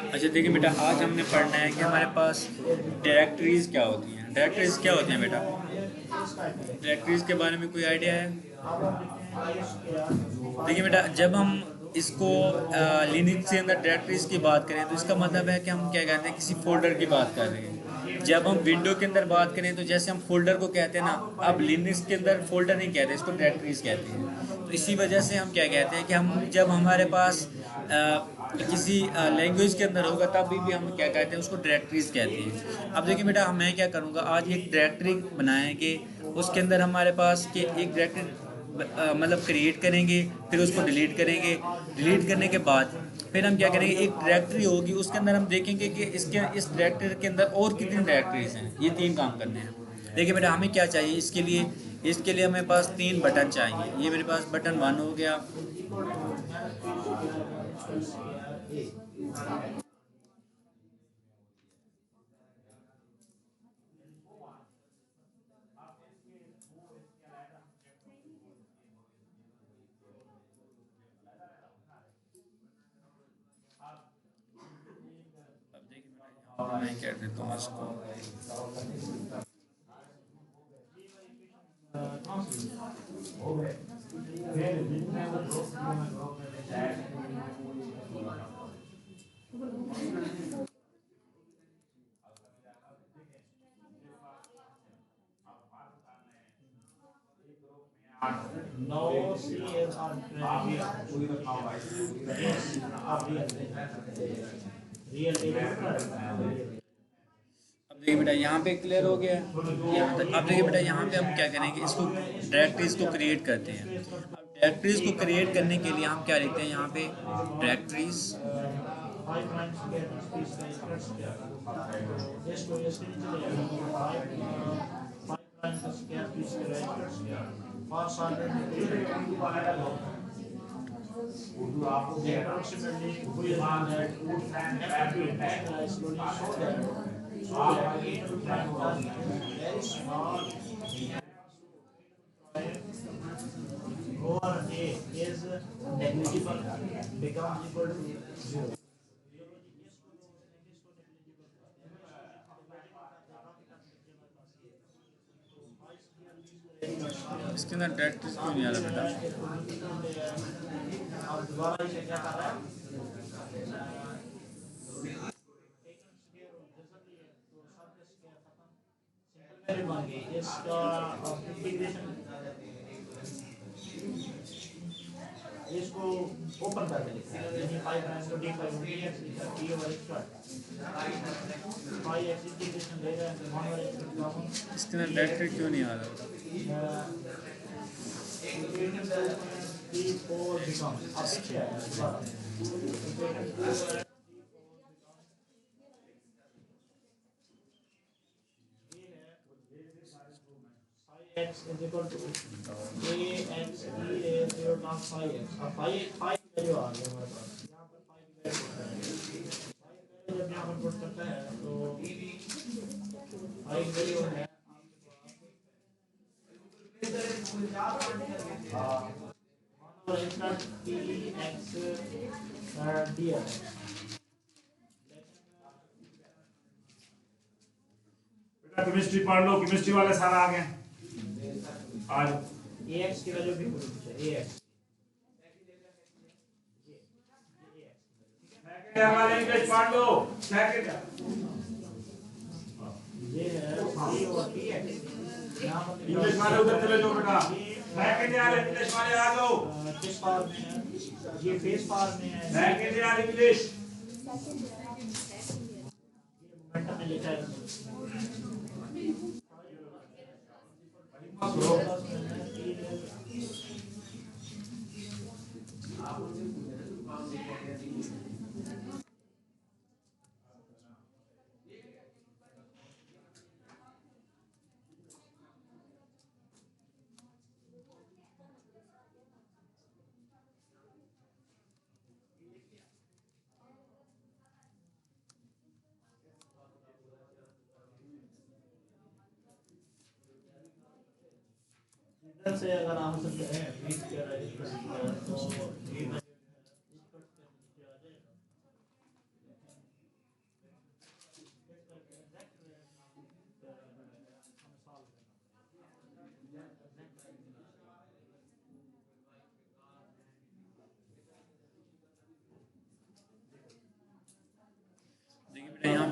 अच्छा देखिए बेटा, आज हमने पढ़ना है कि हमारे पास डायरेक्टरीज क्या होती हैं। डायरेक्टरीज क्या होती हैं बेटा? डायरेक्टरीज के बारे में कोई आइडिया है? देखिए बेटा, जब हम इसको लिनक्स के अंदर डायरेक्टरीज की बात करें तो इसका मतलब है कि हम क्या कहते हैं, किसी फोल्डर की बात कर रहे हैं। जब हम विंडो के अंदर बात करें तो जैसे हम फोल्डर को कहते हैं ना, अब लिनक्स के अंदर फोल्डर नहीं कहते, इसको डायरेक्टरीज कहते हैं। तो इसी वजह से हम क्या कहते हैं कि हम जब हमारे पास किसी लैंग्वेज के अंदर होगा तब भी हम क्या कहते हैं, उसको डायरेक्टरीज कहते हैं। अब देखिए बेटा, मैं क्या करूँगा, आज एक डायरेक्टरी बनाए कि उसके अंदर हमारे पास कि एक डायरेक्टरी मतलब क्रिएट करेंगे, फिर उसको डिलीट करेंगे। डिलीट करने के बाद फिर हम क्या करेंगे, एक डायरेक्टरी होगी उसके अंदर हम देखेंगे कि इसके इस डायरेक्टरी के अंदर और कितनी डायरेक्टरीज हैं। ये तीन काम करने हैं। देखिए बेटा, हमें क्या चाहिए इसके लिए? इसके लिए हमें पास तीन बटन चाहिए। ये मेरे पास बटन वन हो गया। अब देखिए बेटा, यहाँ पे मैं क्या देता हूँ इसको। अब देखिए बेटा, यहाँ पे क्लियर हो गया है यहाँ तक। अब देखिए बेटा, यहाँ पे हम क्या करेंगे, इसको डायरेक्टरीज को क्रिएट करते हैं। अब डायरेक्टरीज को क्रिएट करने के लिए हम क्या लिखते हैं यहाँ पे, डायरेक्टरीज। इसके अंदर डायरेक्टरीज क्यों नहीं आ रहा बेटा? इसके अंदर डायरेक्टरी क्यों नहीं आ रहा? बेटा केमिस्ट्री पढ़ लो, केमिस्ट्री वाले सारा आ गए आज। AX की वैल्यू भी पूछे AX वाले इंग्लिश पढ़ लो। ये है C और TX। इंग्लिश वाले उधर चले जाओ बेटा। सेकंड ईयर इंग्लिश वाले आ जाओ। किस पावर में है? ये फेस पावर में है। Second year English. मोमेंटम में लिखा है। इधर से अगर आंसर करें 20 के रजिस्टर तो ये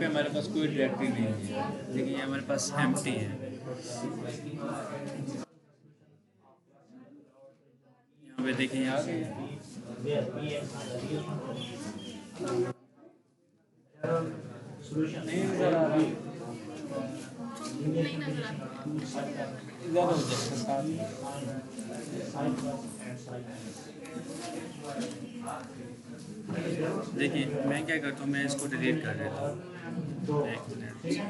पे हमारे पास कोई डायरेक्टरी नहीं है, देखिए ये हमारे पास एम्प्टी है। यहाँ पे देखिए आ गए नहीं नजर आ रही, इधर हो देखिए मैं क्या करता हूँ, मैं इसको डिलीट कर देता हूँ। एक मिनट, ये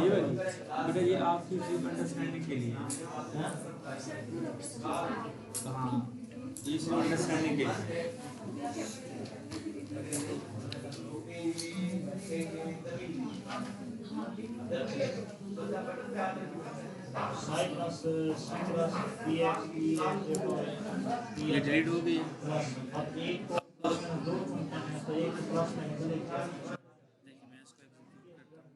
वाली बेटा ये आपकी अंडरस्टैंडिंग के लिए, हाँ ये सिर्फ अंडरस्टैंडिंग के लिए। ये डिलीट हो गई। देखिए मैं इसको एग्जीक्यूट करता हूँ।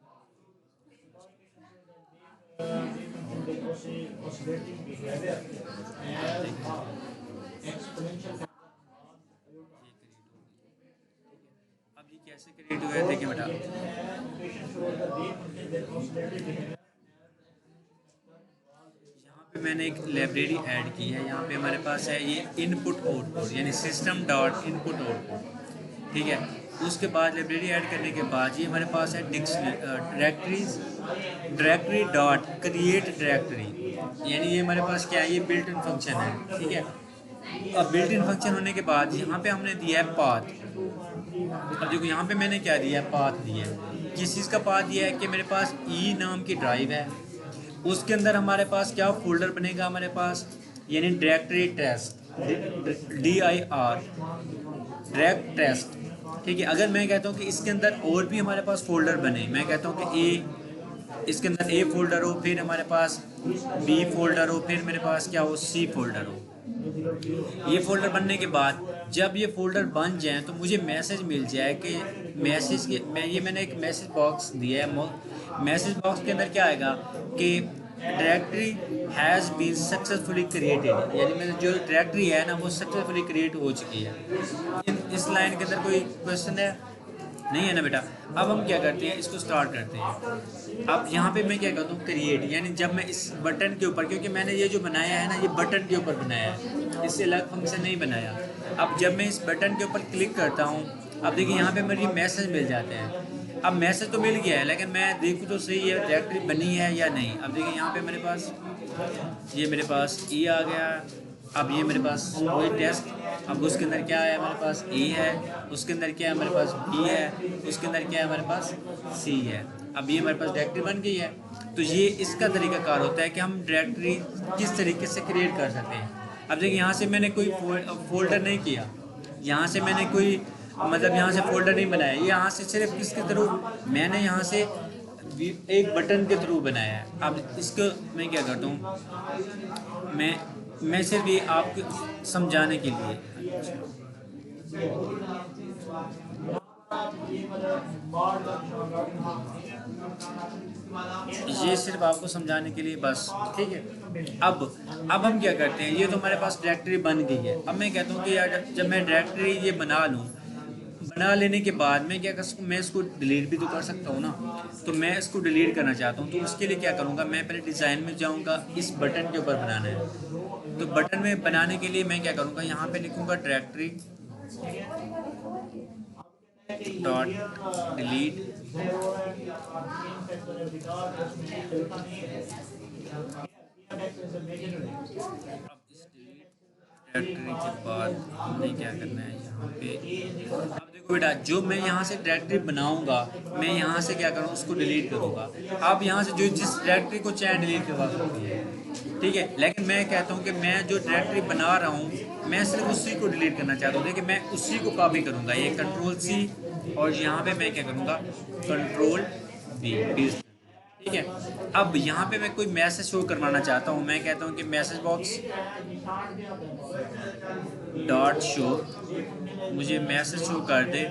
अब ये कैसे क्रिएट हुआ है देखिए बेटा, यहाँ पे मैंने एक लाइब्रेरी ऐड की है। यहाँ पे हमारे पास है ये इनपुट आउटपुट यानी सिस्टम डॉट इनपुट आउटपुट, ठीक है। उसके बाद लाइब्रेरी ऐड करने के बाद ये हमारे पास है डायरेक्टरी डॉट क्रिएट डायरेक्टरी, यानी ये हमारे पास क्या है, ये बिल्ट इन फंक्शन है, ठीक है। अब बिल्ट इन फंक्शन होने के बाद यहाँ पे हमने दिया है पाथ। अब देखो यहाँ पे मैंने क्या दिया है, पाथ दिया है। किस चीज़ का पाथ दिया है कि मेरे पास ई नाम की ड्राइव है, उसके अंदर हमारे पास क्या फोल्डर बनेगा हमारे पास, यानी directory test, DIR direct test, ठीक है। अगर मैं कहता हूँ कि इसके अंदर और भी हमारे पास फोल्डर बने, मैं कहता हूँ कि इसके अंदर A फोल्डर हो, फिर हमारे पास B फोल्डर हो, फिर मेरे पास क्या हो, C फोल्डर हो। ये फोल्डर बनने के बाद जब ये फोल्डर बन जाए तो मुझे मैसेज मिल जाए कि मैसेज के मैंने एक मैसेज बॉक्स दिया है। मैसेज बॉक्स के अंदर क्या आएगा कि directory has been successfully created, यानी मेरी जो डायरेक्टरी है ना वो सक्सेसफुली क्रिएट हो चुकी है। इस लाइन के अंदर कोई क्वेश्चन है नहीं है ना बेटा। अब हम क्या करते हैं, इसको स्टार्ट करते हैं। अब यहाँ पे मैं क्या करता हूँ, क्रिएट, यानी जब मैं इस बटन के ऊपर, क्योंकि मैंने ये जो बनाया है ना ये बटन के ऊपर बनाया है, इससे अलग फंक्शन नहीं बनाया। अब जब मैं इस बटन के ऊपर क्लिक करता हूँ, अब देखिए यहाँ पे मुझे मैसेज मिल जाते हैं। अब मैसेज तो मिल गया है, लेकिन मैं देखूँ तो सही है डायरेक्टरी बनी है या नहीं। अब देखिए यहाँ पे मेरे पास E आ गया। अब ये मेरे पास वही टेस्ट, अब उसके अंदर क्या है हमारे पास A है, उसके अंदर क्या है हमारे पास B है, उसके अंदर क्या है हमारे पास C है। अब ये हमारे पास डायरेक्टरी बन गई है। तो ये इसका तरीकाकार होता है कि हम डायरेक्टरी किस तरीके से क्रिएट कर सकते हैं। अब देखिए यहाँ से मैंने कोई फोल्डर नहीं किया, यहाँ से मैंने कोई मतलब यहाँ से फोल्डर नहीं बनाया, यहाँ से सिर्फ किसके थ्रू, मैंने यहाँ से एक बटन के थ्रू बनाया है। अब इसको मैं क्या करता हूँ, मैं सिर्फ ये आपको समझाने के लिए, ये सिर्फ आपको समझाने के लिए बस, ठीक है। अब हम क्या करते हैं, ये तो हमारे पास डायरेक्टरी बन गई है। अब मैं कहता हूँ कि यार जब मैं डायरेक्टरी ये बना लूँ, बना लेने के बाद मैं क्या कर सकूँ, मैं इसको डिलीट भी तो कर सकता हूँ ना। तो मैं इसको डिलीट करना चाहता हूँ, तो उसके लिए क्या करूँगा, मैं पहले डिज़ाइन में जाऊँगा, इस बटन के ऊपर बनाना है। तो बटन में बनाने के लिए मैं क्या करूँगा, यहाँ पे लिखूँगा डायरेक्टरी डॉट डिलीट, डायरेक्टरी के बाद हमें क्या करना है यहाँ पे। अब देखो बेटा, जो मैं यहाँ से डायरेक्टरी बनाऊँगा, मैं यहाँ से क्या करूँ, उसको डिलीट करूँगा। आप यहाँ से जो जिस डायरेक्टरी को चाहे डिलीट करवा सकती है, ठीक है। लेकिन मैं कहता हूँ कि मैं जो डायरेक्टरी बना रहा हूँ, मैं सिर्फ उसी को डिलीट करना चाहता हूँ। देखिए मैं उसी को कॉपी करूँगा, ये Ctrl+C और यहाँ पे मैं क्या करूँगा, Ctrl+V, ठीक है। अब यहाँ पे मैं कोई मैसेज शो करवाना चाहता हूँ, मैं कहता हूँ कि मैसेज बॉक्स डॉट शो, मुझे मैसेज शो कर दे।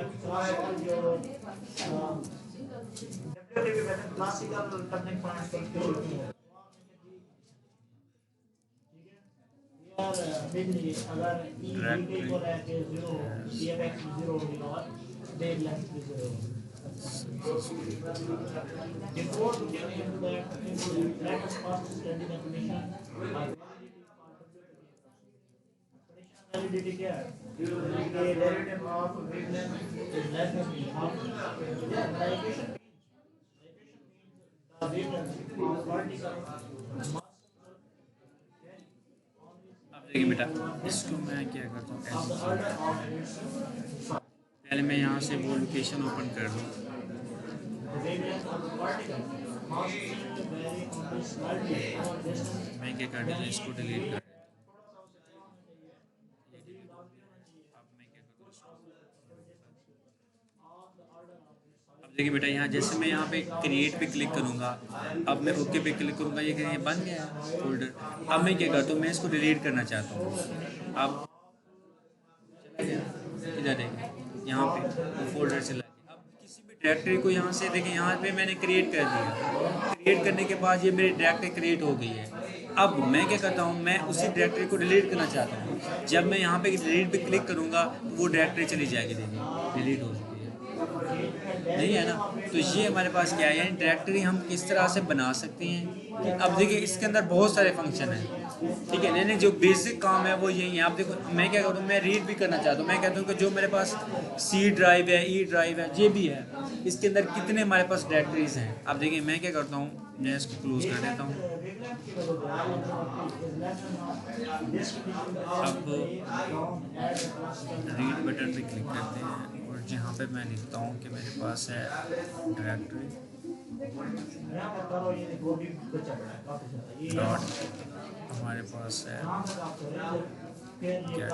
अगर ई डायरेक्टरी इक्वल है कि 0 dfx 0 होगा then left is 0 before getting into that let us first study the definition validity क्या है the derivative of wavelength is less than half yeah radiation the wavelength of particle देखिए बेटा, इसको मैं क्या करता हूँ ऐसे, पहले मैं यहाँ से वो लोकेशन ओपन कर दूँ। मैं क्या कर देता हूँ, इसको डिलीट कर देता हूँ। अब मैं क्या करता हूँ, अब देखिए बेटा, यहाँ जैसे मैं यहाँ पे क्रिएट पे क्लिक करूँगा, अब मैं ओके पे क्लिक करूँगा, ये बन गया फोल्डर। अब मैं क्या करता हूँ, मैं इसको डिलीट करना चाहता हूँ। अब इधर देखें, यहाँ पे वो फोल्डर चला गया। अब किसी भी डायरेक्टरी को यहाँ से देखें, यहाँ पे मैंने क्रिएट कर दिया। क्रिएट करने के बाद ये मेरी डायरेक्टरी क्रिएट हो गई है। अब मैं क्या करता हूँ, मैं उसी डायरेक्टरी को डिलीट करना चाहता हूँ। जब मैं यहाँ पे डिलीट पे क्लिक करूँगा तो वो डायरेक्टरी चली जाएगी, देखिए डिलीट हो चुकी है, नहीं है ना। तो ये हमारे पास क्या है, यानी डायरेक्टरी हम किस तरह से बना सकते हैं कि अब देखिए इसके अंदर बहुत सारे फंक्शन हैं, ठीक है। नहीं जो बेसिक काम है वो यही है। आप देखो मैं क्या करूँ, मैं रीड भी करना चाहता हूँ। मैं कहता हूँ कि जो मेरे पास सी ड्राइव है, ई ड्राइव है, ये भी है, इसके अंदर कितने हमारे पास डायरेक्टरीज हैं। अब देखिए मैं क्या करता हूँ, मैं इसको क्लोज कर देता हूँ। अब रीड बटन पे क्लिक करते हैं और जहाँ पे मैं लिखता हूँ कि मेरे पास है डायरेक्टरी डॉट, हमारे पास है क्या,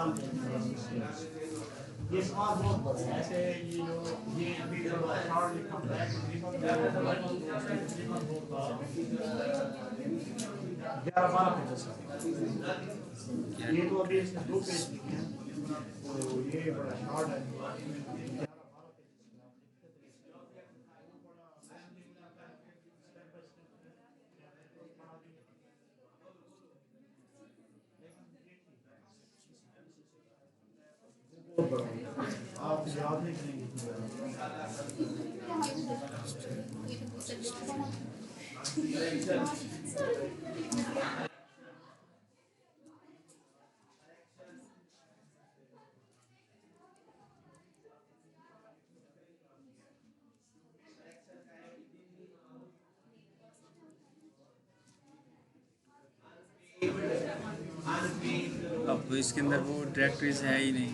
ये समाज बहुत बड़ा है ऐसे ये जो ये वीडियो शॉर्ट लिखा है ये तो अभी इसने 2 पेज लिखे हैं तो ये बड़ा शॉर्ट है। आप याद नहीं करेंगे अब इसके अंदर वो डायरेक्टरीज है ही नहीं।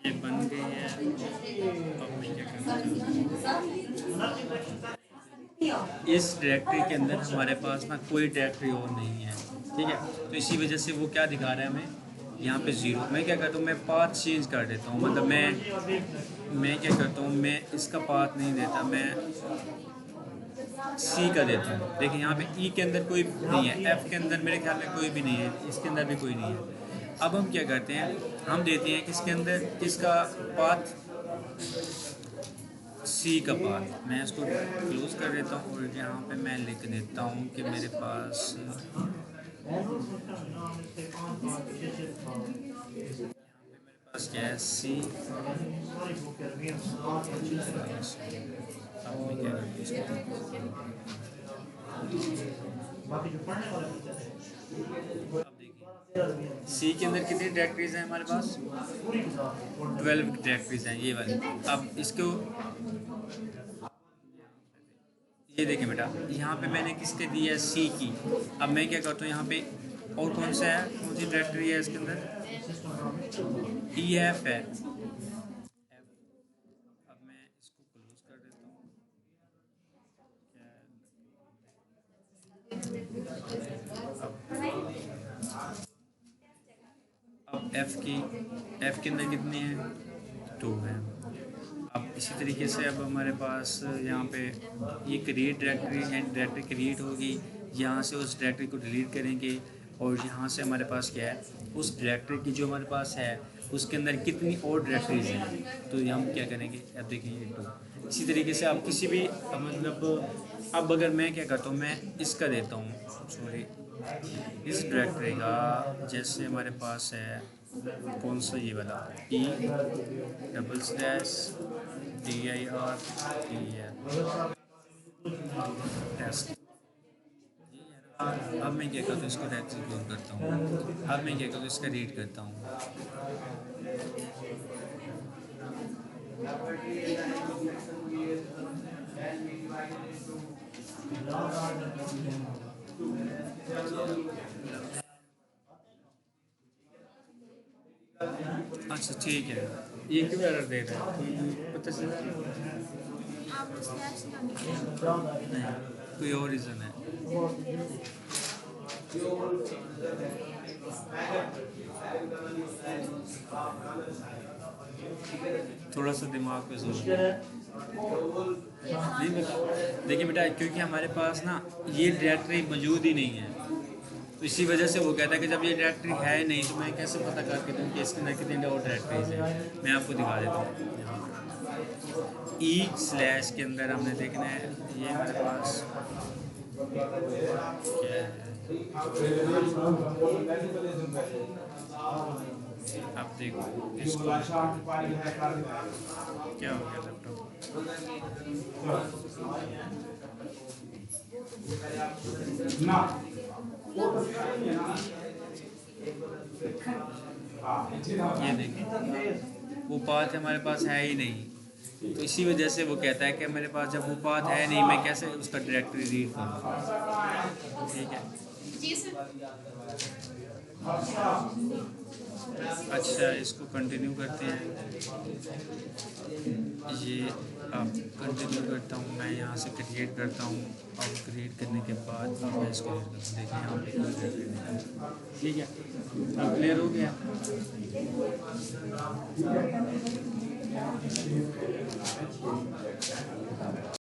ये बन गई है। अब मैं क्या करना चाहता हूँ, इस डायरेक्टरी के अंदर हमारे पास ना कोई डायरेक्टरी और नहीं है, ठीक है। तो इसी वजह से वो क्या दिखा रहा है हमें यहाँ पे 0। मैं क्या करता हूँ, मैं पाथ चेंज कर देता हूँ, मतलब मैं क्या करता हूँ, मैं इसका पाथ नहीं देता, मैं सी का देता हूँ। देखिए यहाँ पे ई के अंदर कोई नहीं है, एफ के अंदर मेरे ख्याल में कोई भी नहीं है, इसके अंदर भी कोई नहीं है। अब हम क्या करते हैं, हम देते हैं किसके अंदर, किसका पाथ, सी का पाथ। मैं इसको क्लोज कर देता हूँ और यहाँ पे मैं लिख देता हूँ कि मेरे पास बस क्या है, सी। अब मैं क्या करता हूँ इसको, अब देखिए सी के अंदर कितनी डायरेक्टरीज हैं हमारे पास, 12 डायरेक्टरीज हैं ये वाली। अब इसको ये देखें बेटा, यहाँ पे मैंने किसके दी है, सी की। अब मैं क्या करता हूँ यहाँ पे, और कौन सा है, कौन सी डायरेक्टरी है इसके अंदर, ई एफ है। अब मैं इसको क्लोज कर देता हूँ, अब एफ के अंदर कितने हैं, 2 हैं। अब इसी तरीके से अब हमारे पास यहाँ पे ये क्रिएट डायरेक्टरी है, डायरेक्टरी क्रिएट होगी, यहाँ से उस डायरेक्टरी को डिलीट करेंगे और यहाँ से हमारे पास क्या है, उस डायरेक्टरी की जो हमारे पास है उसके अंदर कितनी और डायरेक्टरीज हैं, तो हम क्या करेंगे, अब देखिए 2। इसी तरीके से आप किसी भी मतलब, अब अगर मैं क्या करता हूँ, मैं इसका देता हूँ, सॉरी, इस डायरेक्टरी का, जैसे हमारे पास है कौन सा, ये वाला E_dir टेस्ट। अब मैं क्या करता हूँ, इसको एग्जीक्यूट करता हूँ। अब मैं क्या करता हूँ, इसका रीड करता हूँ। अच्छा ठीक है, ये क्यों एरर दे रहा है, कोई पता चला नहीं, कोई और रीज़न है। थोड़ा सा दिमाग पे जोर नहीं बेटा, देखिए बेटा, क्योंकि हमारे पास ना ये डायरेक्टरी मौजूद ही नहीं है, तो इसी वजह से वो कहता है कि जब ये डायरेक्टरी है ही नहीं तो मैं कैसे पता करके दूँ कि इसके अंदर कितनी और डायरेक्टरीज है। मैं आपको दिखा देता हूँ, E/ के अंदर हमने देखना है, ये हमारे पास क्या है, अब देखो इसको, क्या हो गया लैपटॉप, ये देखिए वो पाथ हमारे पास है ही नहीं, तो इसी वजह से वो कहता है कि मेरे पास जब वो पाथ है नहीं, मैं कैसे उसका डायरेक्टरी रीड करूँ। ठीक है जी सर। अच्छा, इसको कंटिन्यू करते हैं, ये अब कंटिन्यू करता हूँ मैं, यहाँ से क्रिएट करता हूँ, और क्रिएट करने के बाद अब मैं इसको देखिए यहाँ पे कोई डायरेक्टरी नहीं। ठीक है, अब क्लियर हो गया।